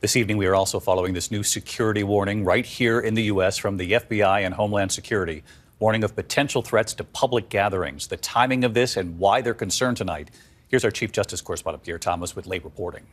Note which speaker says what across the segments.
Speaker 1: This evening, we are also following this new security warning right here in the U.S. from the FBI and Homeland Security, warning of potential threats to public gatherings. The timing of this and why they're concerned tonight. Here's our Chief Justice correspondent, Pierre Thomas, with late reporting.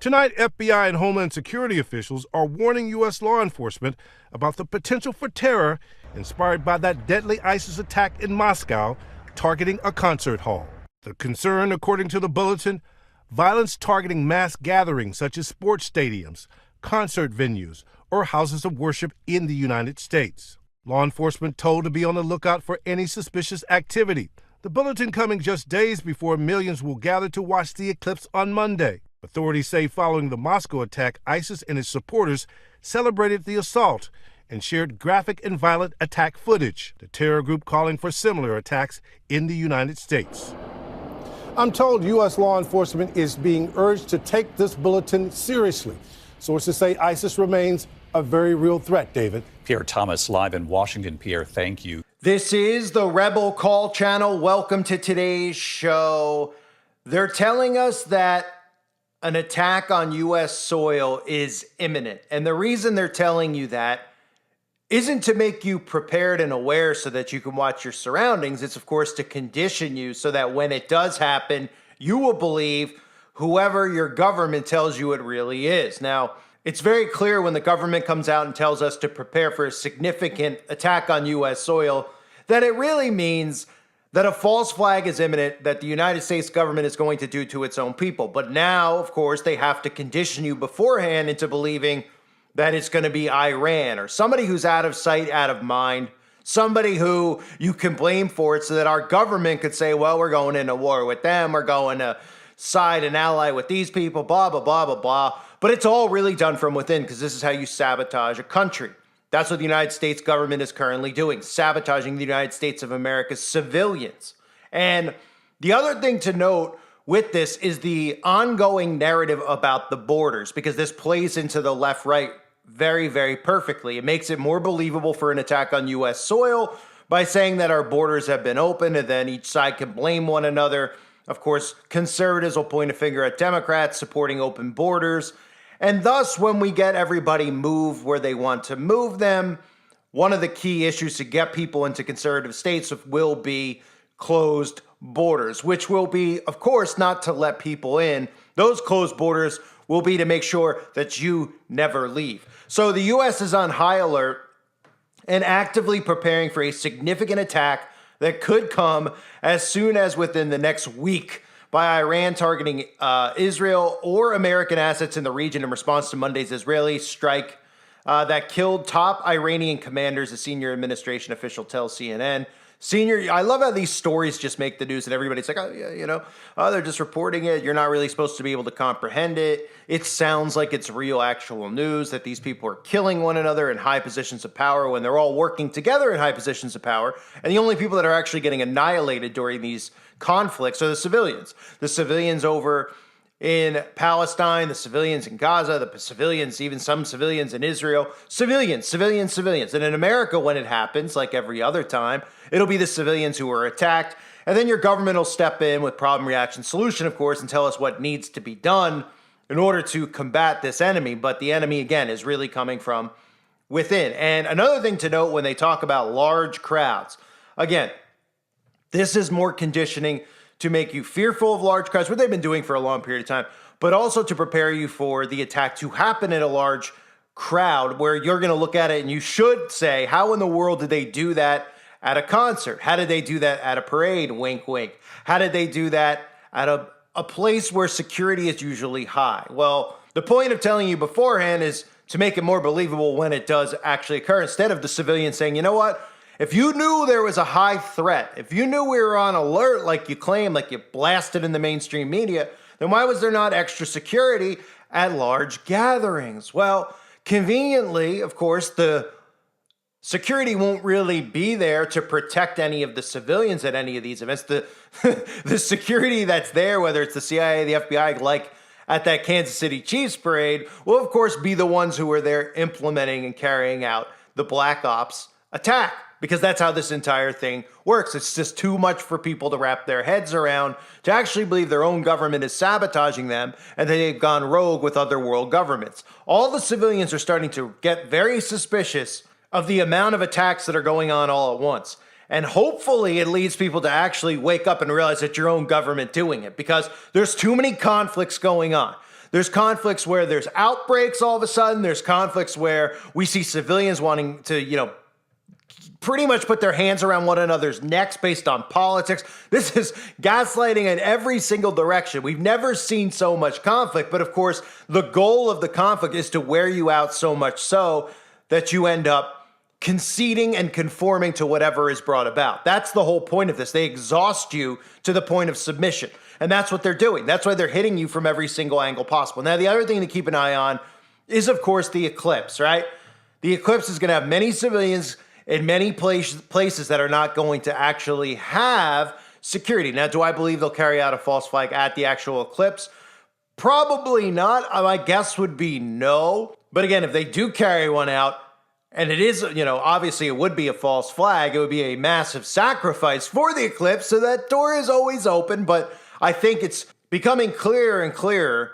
Speaker 2: Tonight, FBI and Homeland Security officials are warning U.S. law enforcement about the potential for terror inspired by that deadly ISIS attack in Moscow targeting a concert hall. The concern, according to the bulletin, violence targeting mass gatherings such as sports stadiums, concert venues, or houses of worship in the United States. Law enforcement told to be on the lookout for any suspicious activity. The bulletin coming just days before millions will gather to watch the Eclipse on Monday. Authorities say following the Moscow attack, ISIS and its supporters celebrated the assault and shared graphic and violent attack footage, the terror group calling for similar attacks in the United States.
Speaker 3: I'm told U.S. law enforcement is being urged to take this bulletin seriously. Sources say ISIS remains a very real threat, David.
Speaker 1: Pierre Thomas, live in Washington. Pierre, thank you.
Speaker 4: This is the Rebel Call channel. Welcome to today's show. They're telling us that an attack on U.S. soil is imminent. And the reason they're telling you that isn't to make you prepared and aware so that you can watch your surroundings. It's, of course, to condition you so that when it does happen, you will believe whoever your government tells you it really is. Now, it's very clear when the government comes out and tells us to prepare for a significant attack on U.S. soil that it really means that a false flag is imminent that the United States government is going to do to its own people. But now, of course, they have to condition you beforehand into believing that it's going to be Iran or somebody who's out of sight, out of mind, somebody who you can blame for it so that our government could say, well, we're going into war with them, we're going to side and ally with these people, blah, blah, blah, blah, blah. But it's all really done from within because this is how you sabotage a country. That's what the United States government is currently doing, sabotaging the United States of America's civilians. And the other thing to note with this is the ongoing narrative about the borders, because this plays into the left-right very, very perfectly. It makes it more believable for an attack on U.S. soil by saying that our borders have been open and then each side can blame one another. Of course, conservatives will point a finger at Democrats supporting open borders. And thus, when we get everybody move where they want to move them, one of the key issues to get people into conservative states will be closed borders, which will be, of course, not to let people in. Those closed borders will be to make sure that you never leave. So the U.S. is on high alert and actively preparing for a significant attack that could come as soon as within the next week by Iran targeting Israel or American assets in the region in response to Monday's Israeli strike that killed top Iranian commanders, a senior administration official tells CNN. I love how these stories just make the news and everybody's like, oh, yeah, they're just reporting it. You're not really supposed to be able to comprehend it. It sounds like it's real, actual news that these people are killing one another in high positions of power when they're all working together in high positions of power. And the only people that are actually getting annihilated during these conflicts are the civilians. The civilians over in Palestine, the civilians in Gaza, the civilians, even some civilians in Israel, civilians. And in America, when it happens, like every other time, it'll be the civilians who are attacked. And then your government will step in with problem, reaction, solution, of course, and tell us what needs to be done in order to combat this enemy. But the enemy, again, is really coming from within. And another thing to note when they talk about large crowds, again, this is more conditioning to make you fearful of large crowds, what they've been doing for a long period of time, but also to prepare you for the attack to happen in a large crowd where you're going to look at it and you should say, how in the world did they do that at a concert? How did they do that at a parade? Wink, wink. How did they do that at a place where security is usually high? Well, the point of telling you beforehand is to make it more believable when it does actually occur, instead of the civilians saying, you know what? If you knew there was a high threat, if you knew we were on alert like you claim, like you blasted in the mainstream media, then why was there not extra security at large gatherings? Well, conveniently, of course, the security won't really be there to protect any of the civilians at any of these events. The security that's there, whether it's the CIA, the FBI, like at that Kansas City Chiefs parade, will of course be the ones who are there implementing and carrying out the Black Ops attack. because that's how this entire thing works. It's just too much for people to wrap their heads around to actually believe their own government is sabotaging them and that they've gone rogue with other world governments. All the civilians are starting to get very suspicious of the amount of attacks that are going on all at once. And hopefully it leads people to actually wake up and realize that your own government doing it, because there's too many conflicts going on. There's conflicts where there's outbreaks all of a sudden. There's conflicts where we see civilians wanting to, pretty much put their hands around one another's necks based on politics. This is gaslighting in every single direction. We've never seen so much conflict, but of course, the goal of the conflict is to wear you out so much so that you end up conceding and conforming to whatever is brought about. That's the whole point of this. They exhaust you to the point of submission, and that's what they're doing. That's why they're hitting you from every single angle possible. Now, the other thing to keep an eye on is, of course, the Eclipse, right? The Eclipse is going to have many civilians in many places that are not going to actually have security. Now, do I believe they'll carry out a false flag at the actual eclipse? Probably not. My guess would be no. But again, if they do carry one out, and it is, obviously it would be a false flag, it would be a massive sacrifice for the eclipse, so that door is always open. But I think it's becoming clearer and clearer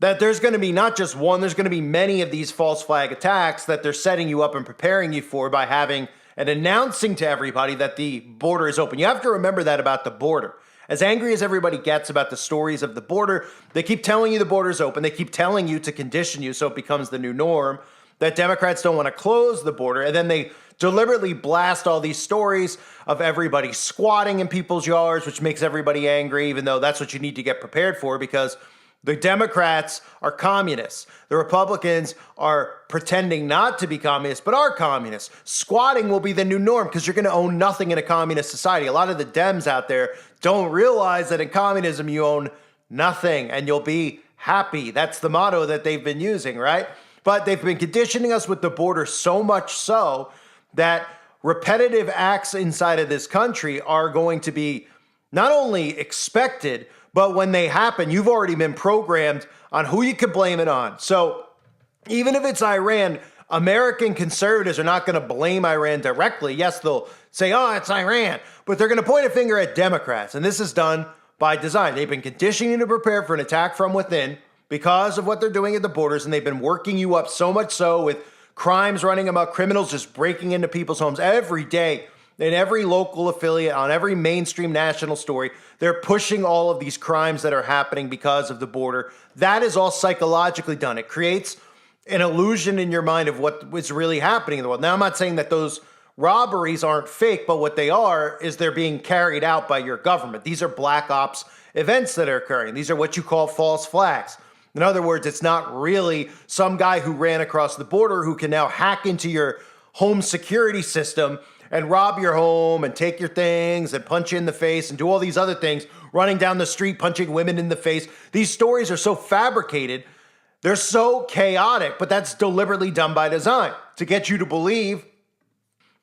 Speaker 4: that there's going to be not just one, there's going to be many of these false flag attacks that they're setting you up and preparing you for by having and announcing to everybody that the border is open. You have to remember that about the border. As angry as everybody gets about the stories of the border, they keep telling you the border is open. They keep telling you to condition you so it becomes the new norm, that Democrats don't want to close the border. And then they deliberately blast all these stories of everybody squatting in people's yards, which makes everybody angry, even though that's what you need to get prepared for, because the Democrats are communists. The Republicans are pretending not to be communists, but are communists. Squatting will be the new norm because you're going to own nothing in a communist society. A lot of the Dems out there don't realize that in communism you own nothing and you'll be happy. That's the motto that they've been using, right? But they've been conditioning us with the border so much so that repetitive acts inside of this country are going to be not only expected, but when they happen, you've already been programmed on who you can blame it on. So even if it's Iran, American conservatives are not going to blame Iran directly. Yes, they'll say, oh, it's Iran, but they're going to point a finger at Democrats. And this is done by design. They've been conditioning you to prepare for an attack from within because of what they're doing at the borders. And they've been working you up so much so with crimes running amok, criminals just breaking into people's homes every day. In every local affiliate, on every mainstream national story, they're pushing all of these crimes that are happening because of the border. That is all psychologically done. It creates an illusion in your mind of what is really happening in the world. Now, I'm not saying that those robberies aren't fake, but what they are is they're being carried out by your government. These are black ops events that are occurring. These are what you call false flags. In other words, it's not really some guy who ran across the border who can now hack into your home security system and rob your home and take your things and punch you in the face and do all these other things, running down the street, punching women in the face. These stories are so fabricated. They're so chaotic, but that's deliberately done by design to get you to believe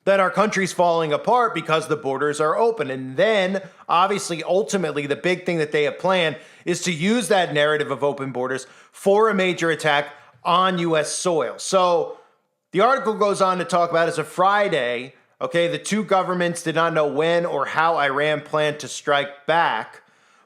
Speaker 4: that our country's falling apart because the borders are open. And then, obviously, ultimately, the big thing that they have planned is to use that narrative of open borders for a major attack on U.S. soil. So the article goes on to talk about, as of Friday, okay, the two governments did not know when or how Iran planned to strike back,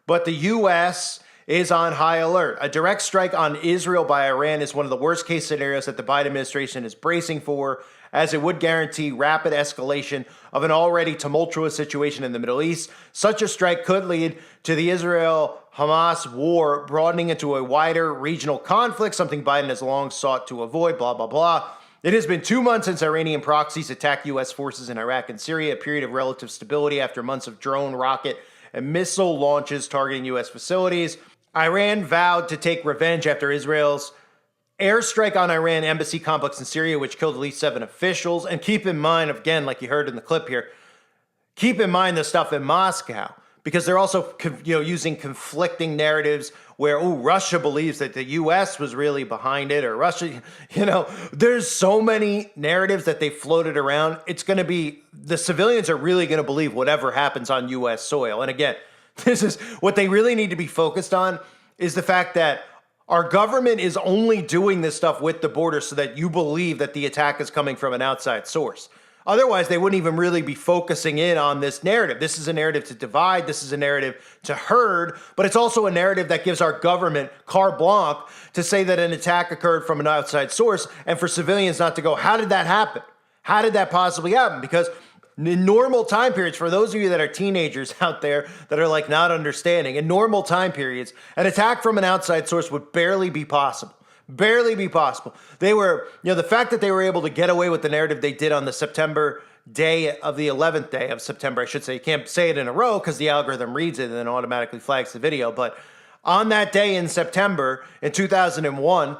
Speaker 4: but the U.S. is on high alert. A direct strike on Israel by Iran is one of the worst case scenarios that the Biden administration is bracing for, as it would guarantee rapid escalation of an already tumultuous situation in the Middle East. Such a strike could lead to the Israel-Hamas war broadening into a wider regional conflict, something Biden has long sought to avoid, blah, blah, blah. It has been 2 months since Iranian proxies attacked U.S. forces in Iraq and Syria, a period of relative stability after months of drone, rocket, and missile launches targeting U.S. facilities. Iran vowed to take revenge after Israel's airstrike on Iran embassy complex in Syria, which killed at least 7 officials. And keep in mind, again, like you heard in the clip here, keep in mind the stuff in Moscow, because they're also using conflicting narratives where, Russia believes that the U.S. was really behind it, or Russia, there's so many narratives that they floated around. It's going to be, the civilians are really going to believe whatever happens on U.S. soil. And again, this is what they really need to be focused on, is the fact that our government is only doing this stuff with the border so that you believe that the attack is coming from an outside source. Otherwise, they wouldn't even really be focusing in on this narrative. This is a narrative to divide. This is a narrative to herd, but it's also a narrative that gives our government carte blanche to say that an attack occurred from an outside source and for civilians not to go, how did that happen? How did that possibly happen? Because in normal time periods, for those of you that are teenagers out there that are like not understanding, in normal time periods, an attack from an outside source would barely be possible. Barely be possible. They were, the fact that they were able to get away with the narrative they did on the September day of the 11th day of September, I should say. You can't say it in a row because the algorithm reads it and then automatically flags the video. But on that day in September in 2001,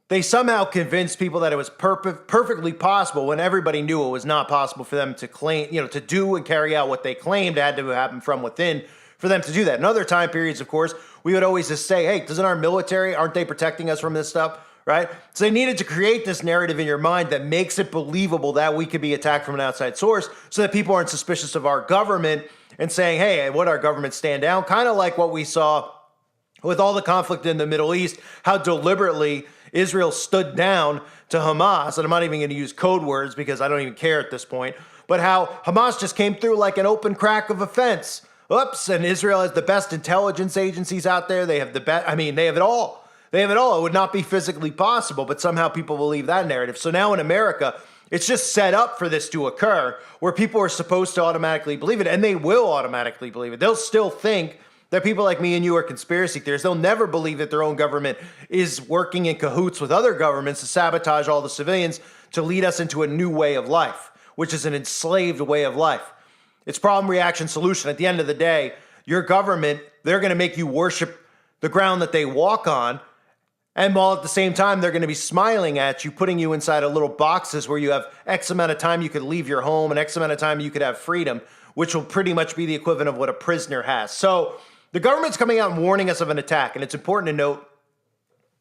Speaker 4: they somehow convinced people that it was perfectly possible when everybody knew it was not possible for them to claim, to do and carry out what they claimed had to happen from within for them to do that. In other time periods, of course, we would always just say, hey, doesn't our military, aren't they protecting us from this stuff, right? So they needed to create this narrative in your mind that makes it believable that we could be attacked from an outside source so that people aren't suspicious of our government and saying, hey, what our government stand down? Kind of like what we saw with all the conflict in the Middle East, how deliberately Israel stood down to Hamas, and I'm not even going to use code words because I don't even care at this point, but how Hamas just came through like an open crack of a fence. Oops, and Israel has the best intelligence agencies out there. They have the best, they have it all. They have it all. It would not be physically possible, but somehow people believe that narrative. So now in America, it's just set up for this to occur where people are supposed to automatically believe it, and they will automatically believe it. They'll still think that people like me and you are conspiracy theorists. They'll never believe that their own government is working in cahoots with other governments to sabotage all the civilians to lead us into a new way of life, which is an enslaved way of life. It's problem, reaction, solution. At the end of the day, your government, they're going to make you worship the ground that they walk on. And while at the same time, they're going to be smiling at you, putting you inside of little boxes where you have X amount of time you could leave your home and X amount of time you could have freedom, which will pretty much be the equivalent of what a prisoner has. So the government's coming out and warning us of an attack. And it's important to note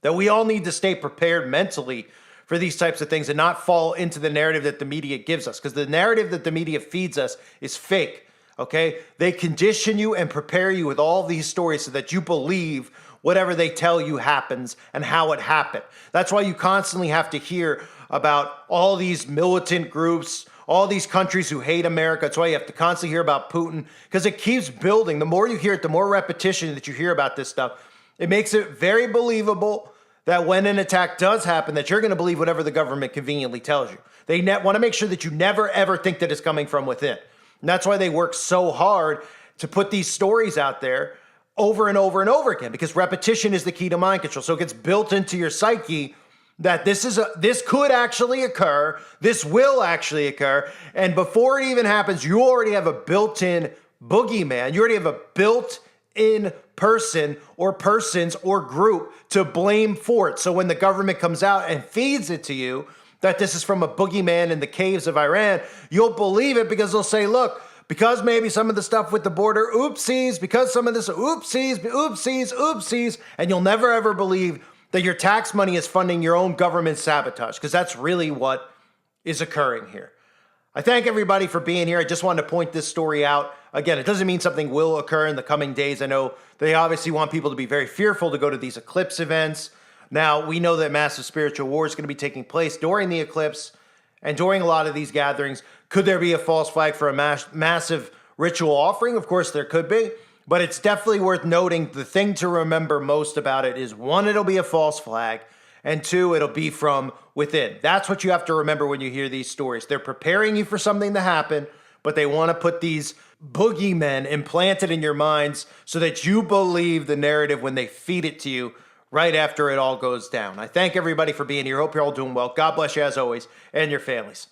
Speaker 4: that we all need to stay prepared mentally for these types of things and not fall into the narrative that the media gives us, because the narrative that the media feeds us is fake, okay? They condition you and prepare you with all these stories so that you believe whatever they tell you happens and how it happened. That's why you constantly have to hear about all these militant groups, all these countries who hate America. That's why you have to constantly hear about Putin, because it keeps building. The more you hear it, the more repetition that you hear about this stuff. It makes it very believable that when an attack does happen, that you're going to believe whatever the government conveniently tells you. They want to make sure that you never, ever think that it's coming from within. And that's why they work so hard to put these stories out there over and over and over again, because repetition is the key to mind control. So it gets built into your psyche that this could actually occur, this will actually occur, and before it even happens, you already have a built-in boogeyman. You already have a built-in person or persons or group to blame for it. So when the government comes out and feeds it to you that this is from a boogeyman in the caves of Iran, you'll believe it because they'll say, look, because maybe some of the stuff with the border, oopsies, because some of this, oopsies, and you'll never ever believe that your tax money is funding your own government sabotage, because that's really what is occurring here. I thank everybody for being here. I just wanted to point this story out. Again, it doesn't mean something will occur in the coming days. I know they obviously want people to be very fearful to go to these eclipse events. Now, we know that massive spiritual war is going to be taking place during the eclipse and during a lot of these gatherings. Could there be a false flag for a massive ritual offering? Of course, there could be. But it's definitely worth noting the thing to remember most about it is, one, it'll be a false flag, and two, it'll be from within. That's what you have to remember when you hear these stories. They're preparing you for something to happen, but they want to put these boogeymen implanted in your minds so that you believe the narrative when they feed it to you right after it all goes down. I thank everybody for being here. Hope you're all doing well. God bless you as always, and your families.